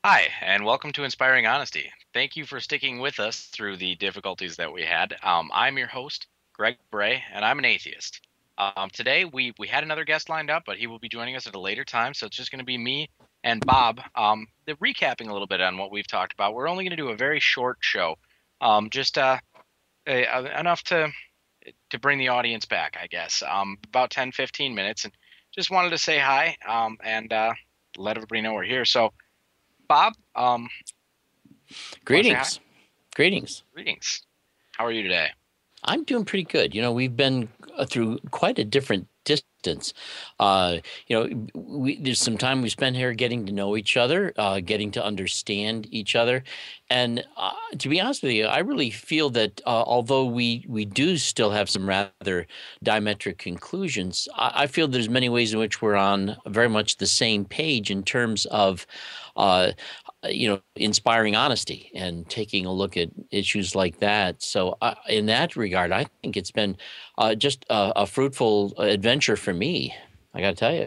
Hi, and welcome to Inspiring Honesty. Thank you for sticking with us through the difficulties that we had. I'm your host, Greg Brahe, and I'm an atheist. Today, we had another guest lined up, but he will be joining us at a later time, so it's just going to be me and Bob. Recapping a little bit on what we've talked about. We're only going to do a very short show, just enough to bring the audience back, I guess. About 10, 15 minutes, and just wanted to say hi and let everybody know we're here. So, Bob, want to say hi? Greetings. Greetings. Greetings. How are you today? I'm doing pretty good. We've been through quite a different distance. There's some time we spent here getting to know each other, getting to understand each other. And to be honest with you, I really feel that although we do still have some rather diametric conclusions, I feel there's many ways in which we're on very much the same page in terms of uh, inspiring honesty and taking a look at issues like that. So, in that regard, I think it's been just a fruitful adventure for me. I got to tell you.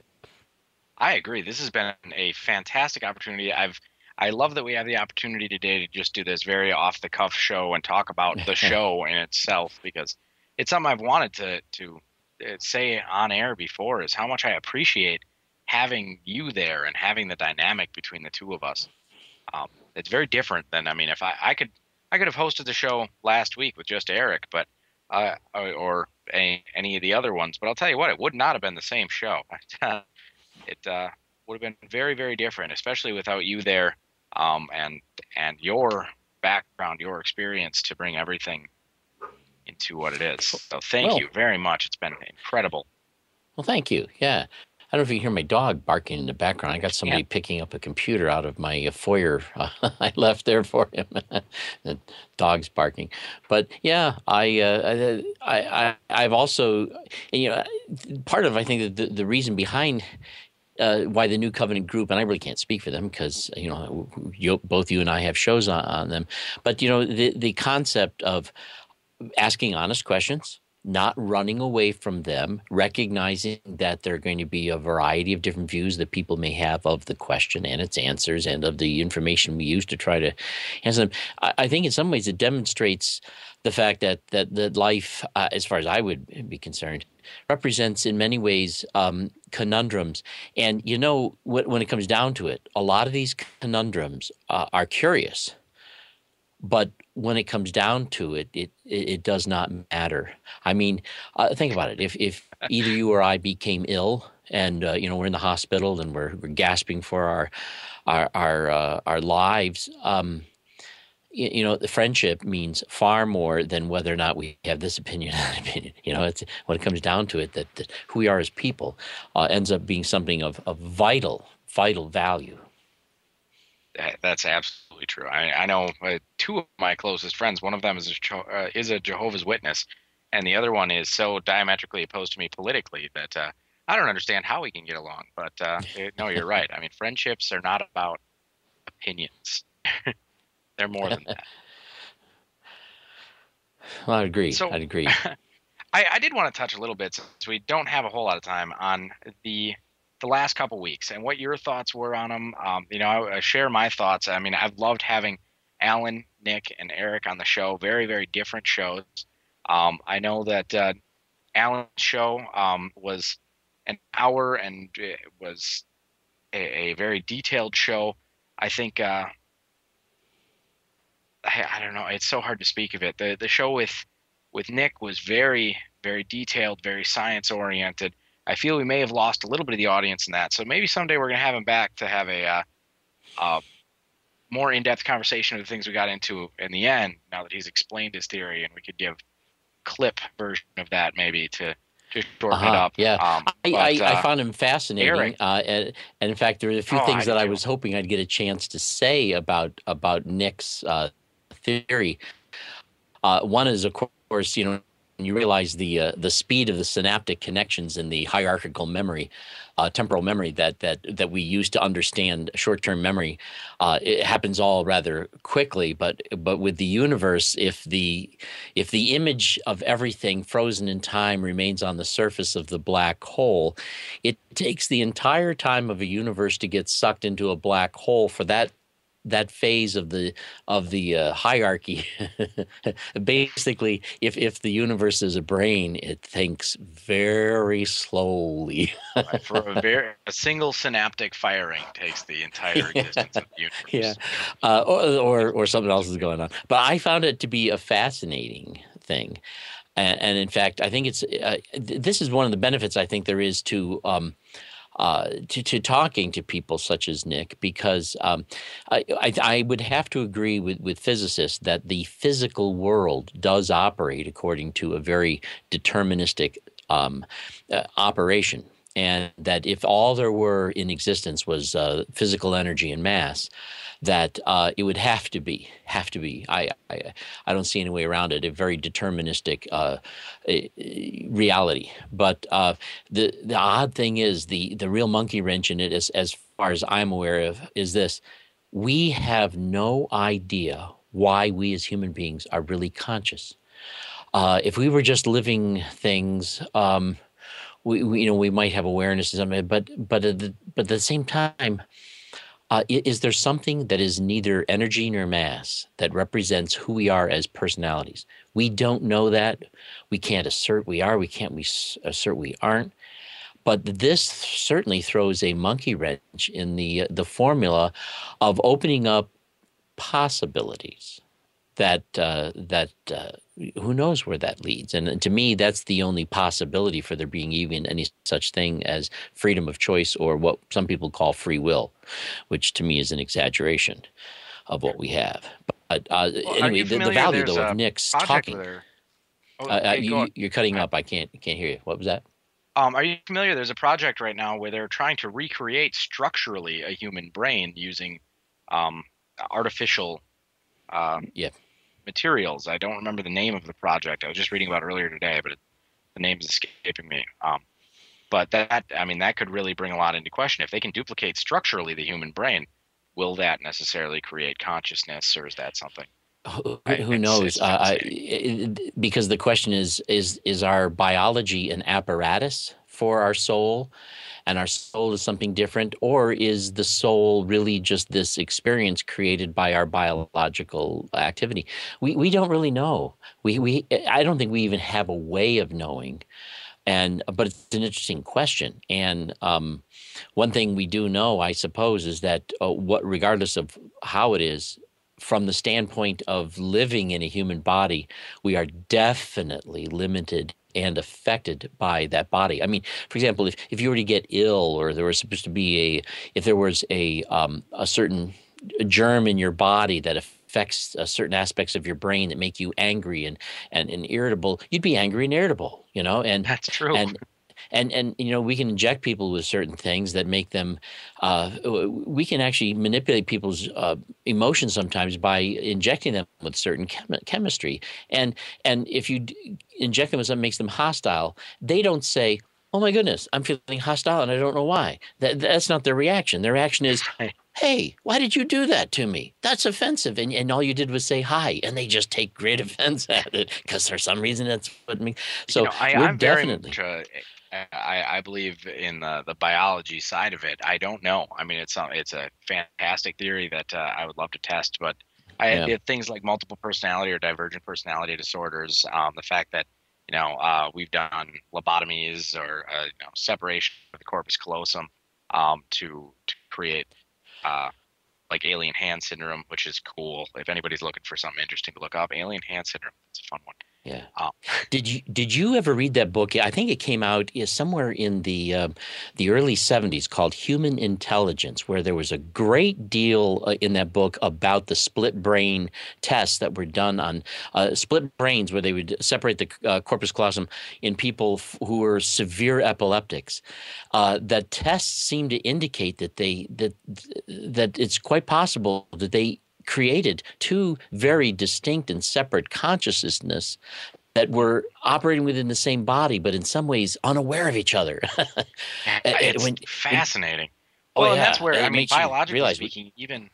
I agree. This has been a fantastic opportunity. I love that we have the opportunity today to just do this very off the cuff show and talk about the show in itself because it's something I've wanted to say on air before is how much I appreciate having you there and having the dynamic between the two of us. It's very different than if I could have hosted the show last week with just Eric, but any of the other ones. But I'll tell you what, it would not have been the same show. It would have been very, very different, especially without you there, and your background, your experience to bring everything into what it is. So thank Well, you very much. It's been incredible. well, thank you. Yeah. I don't know if you can hear my dog barking in the background. I got Yeah, somebody picking up a computer out of my foyer. I left there for him. The dog's barking, but yeah, I've also, you know, part of I think that the reason behind why the New Covenant group, and I really can't speak for them because both you and I have shows on them, but the concept of asking honest questions, not running away from them, recognizing that there are going to be a variety of different views that people may have of the question and its answers and of the information we use to try to answer them. I think in some ways it demonstrates the fact that life, as far as I would be concerned, represents in many ways conundrums. And when it comes down to it, a lot of these conundrums are curious, but when it comes down to it, it does not matter. I mean, think about it. If either you or I became ill and we're in the hospital and we're gasping for our lives, the friendship means far more than whether or not we have this opinion or that opinion. It's when it comes down to it that who we are as people ends up being something of vital value. that's absolutely true. I know two of my closest friends. One of them is a Jehovah's Witness, and the other one is so diametrically opposed to me politically that I don't understand how we can get along. But no, you're right. I mean, friendships are not about opinions; they're more than that. Well, I'd agree. So I'd agree. I did want to touch a little bit since we don't have a whole lot of time on the last couple weeks and what your thoughts were on them. I share my thoughts. I mean, I've loved having Alan, Nick, and Eric on the show. Very, very different shows. I know that Alan's show was an hour and it was a very detailed show. I think I don't know. It's so hard to speak of it. The show with Nick was very, very detailed, very science oriented. I feel we may have lost a little bit of the audience in that. So maybe someday we're going to have him back to have a more in-depth conversation of the things we got into in the end. Now that he's explained his theory, and we could give clip version of that maybe to shorten it up. Yeah. I found him Eric, fascinating, and in fact, there are a few oh, I things did that I too. was hoping I'd get a chance to say about Nick's theory. One is, of course, when you realize the speed of the synaptic connections in the hierarchical memory, temporal memory that we use to understand short-term memory, it happens all rather quickly. But with the universe, if the image of everything frozen in time remains on the surface of the black hole, it takes the entire time of a universe to get sucked into a black hole for that that phase of the hierarchy. Basically, if the universe is a brain, it thinks very slowly. Right. For a single synaptic firing takes the entire Yeah, existence of the yeah, universe. or something else is going on. But I found it to be a fascinating thing, and in fact, I think this is one of the benefits I think there is to talking to people such as Nick, because I would have to agree with physicists that the physical world does operate according to a very deterministic operation. And that if all there were in existence was physical energy and mass, that it would have to be. I don't see any way around it. A very deterministic reality. But the odd thing is the real monkey wrench in it, as far as I'm aware of, is this: we have no idea why we as human beings are really conscious. If we were just living things, we might have awareness of something, but at the same time, is there something that is neither energy nor mass that represents who we are as personalities? We don't know that. We can't assert we are. We can't assert we aren't. But this certainly throws a monkey wrench in the formula of opening up possibilities that who knows where that leads. And to me, that's the only possibility for there being even any such thing as freedom of choice, or what some people call free will, which to me is an exaggeration of what we have. But Well, are anyway, you the familiar? value There's though of a Nick's project where talking. they're. Oh, okay, go You're cutting ahead. up. I can't hear you. What was that? Are you familiar? There's a project right now where they're trying to recreate structurally a human brain using um, artificial uh, Yeah. materials. I don't remember the name of the project. I was just reading about it earlier today, but the name is escaping me. But I mean, that could really bring a lot into question. If they can duplicate structurally the human brain, will that necessarily create consciousness, or is that something? Who knows? It's fascinating. Because the question is our biology an apparatus for our soul, and our soul is something different, or is the soul really just this experience created by our biological activity? We don't really know. We I don't think we even have a way of knowing. And but it's an interesting question. And one thing we do know, I suppose, is that what, regardless of how it is, from the standpoint of living in a human body, we are definitely limited and affected by that body. I mean, for example, if you were to get ill, or there was supposed to be if there was a certain germ in your body that affects certain aspects of your brain that make you angry and irritable, you'd be angry and irritable, That's true. and and we can inject people with certain things that make them we can actually manipulate people's emotions sometimes by injecting them with certain chemistry. And if you inject them with something that makes them hostile, they don't say, oh my goodness, I'm feeling hostile and I don't know why. That's not their reaction. Their reaction is, Right. hey, why did you do that to me? That's offensive. And all you did was say hi. And they just take great offense at it because for some reason that's what makes. So we're I'm very much definitely, I believe in the biology side of it. I don't know. I mean, it's a fantastic theory that I would love to test, but yeah. things like multiple personality or divergent personality disorders, the fact that we've done lobotomies or separation of the corpus callosum to create uh, like alien hand syndrome, which is cool. If anybody's looking for something interesting to look up, alien hand syndrome, it's a fun one. Yeah. Um, Did you ever read that book? I think it came out somewhere in the early '70s, called Human Intelligence, where there was a great deal in that book about the split brain tests that were done on split brains, where they would separate the corpus callosum in people who were severe epileptics. That tests seem to indicate that it's quite possible that they created two very distinct and separate consciousness that were operating within the same body, but in some ways unaware of each other. it's When fascinating. oh Well, and that's yeah, where, I it mean, makes you biologically realize speaking, even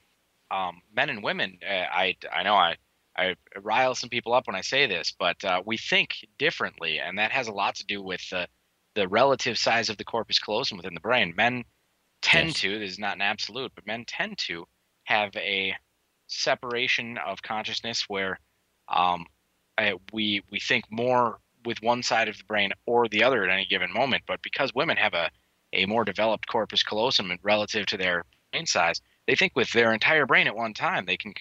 men and women, I know I rile some people up when I say this, but we think differently, and that has a lot to do with the relative size of the corpus callosum within the brain. Men tend yes, to, this is not an absolute, but men tend to have a separation of consciousness where um, we think more with one side of the brain or the other at any given moment. But because women have a more developed corpus callosum relative to their brain size, they think with their entire brain at one time. They can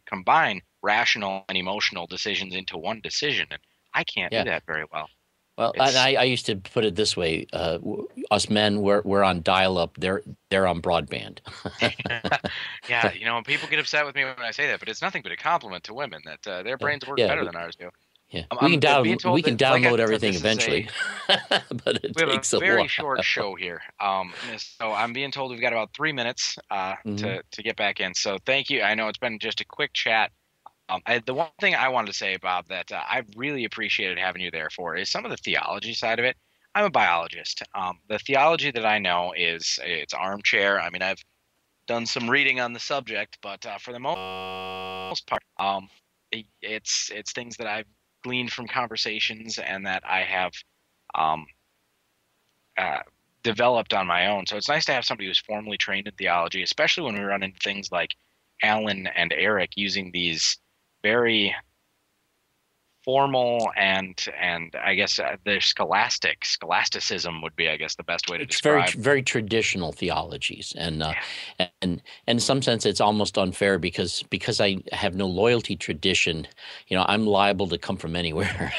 combine rational and emotional decisions into one decision, and I can't do Yeah. that very well. Well, and It's I used to put it this way: us men, we're on dial-up; they're on broadband. yeah, people get upset with me when I say that, but it's nothing but a compliment to women that their brains work Yeah, better than ours do. yeah. I'm being We told can that, like I download said, everything this is eventually, but it we have a takes a very while. short show here. So I'm being told we've got about 3 minutes Hmm. to get back in. So thank you. I know it's been just a quick chat. The one thing I wanted to say, Bob, that I really appreciated having you there for is some of the theology side of it. I'm a biologist. The theology that I know is it's armchair. I mean, I've done some reading on the subject, but for the most part, it's things that I've gleaned from conversations and that I have um, uh, developed on my own. So it's nice to have somebody who's formally trained in theology, especially when we run into things like Alan and Eric using these very formal and I guess they're scholasticism would be, I guess, the best way to It's very describe. very traditional theologies, Yeah, and in some sense, it's almost unfair because I have no loyalty tradition. I'm liable to come from anywhere.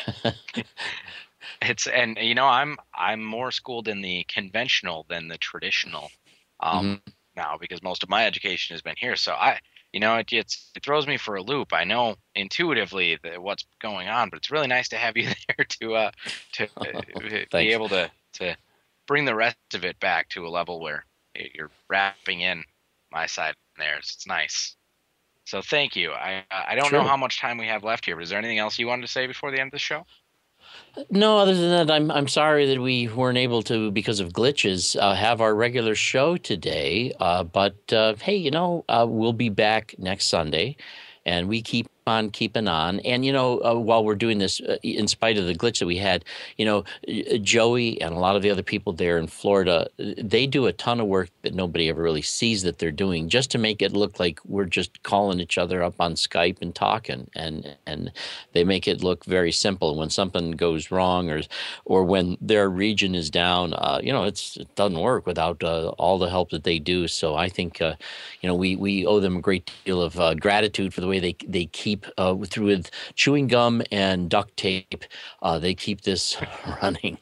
it's and I'm more schooled in the conventional than the traditional um, Hmm. now because most of my education has been here. So it throws me for a loop. I know intuitively what's going on, but it's really nice to have you there to be Thanks. able to bring the rest of it back to a level where you're wrapping in my side and theirs. It's nice. So thank you. I don't know Sure. how much time we have left here, but is there anything else you wanted to say before the end of the show? No, other than that, I'm sorry that we weren't able to, because of glitches, have our regular show today. But hey, we'll be back next Sunday, and we keep on keeping on. And while we're doing this, in spite of the glitch that we had, Joey and a lot of the other people there in Florida, they do a ton of work that nobody ever really sees that they're doing, just to make it look like we're just calling each other up on Skype and talking, and they make it look very simple. When something goes wrong, or when their region is down, it doesn't work without all the help that they do. So I think we owe them a great deal of gratitude for the way they keep through with chewing gum and duct tape. They keep this running.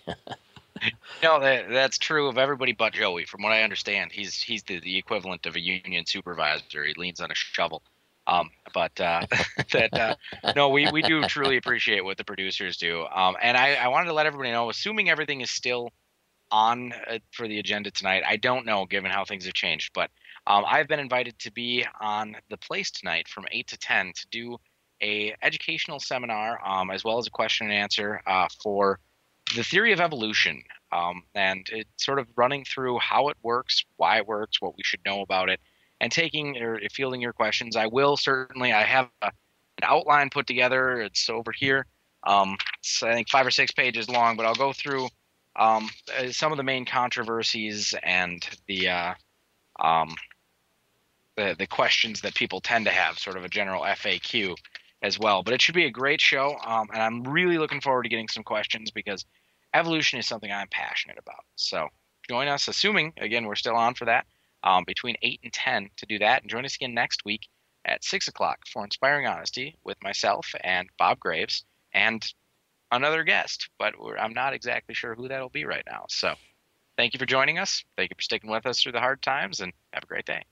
No, that's true of everybody but Joey. From what I understand, he's the equivalent of a union supervisor. He leans on a shovel. But that no, we do truly appreciate what the producers do. And I wanted to let everybody know, assuming everything is still on for the agenda tonight. I don't know, given how things have changed, but I've been invited to be on the place tonight from 8 to 10 to do a educational seminar, as well as a question and answer for the theory of evolution, and it's sort of running through how it works, why it works, what we should know about it, and taking or fielding your questions. I have an outline put together. It's over here. It's, I think, 5 or 6 pages long, but I'll go through some of the main controversies and um, the questions that people tend to have, sort of a general FAQ as well. But it should be a great show, and I'm really looking forward to getting some questions because evolution is something I'm passionate about. So join us, assuming, again, we're still on for that, between 8 and 10 to do that. And join us again next week at 6 o'clock for Inspiring Honesty with myself and Bob Graves and another guest, but I'm not exactly sure who that'll be right now. So thank you for joining us. Thank you for sticking with us through the hard times, and have a great day.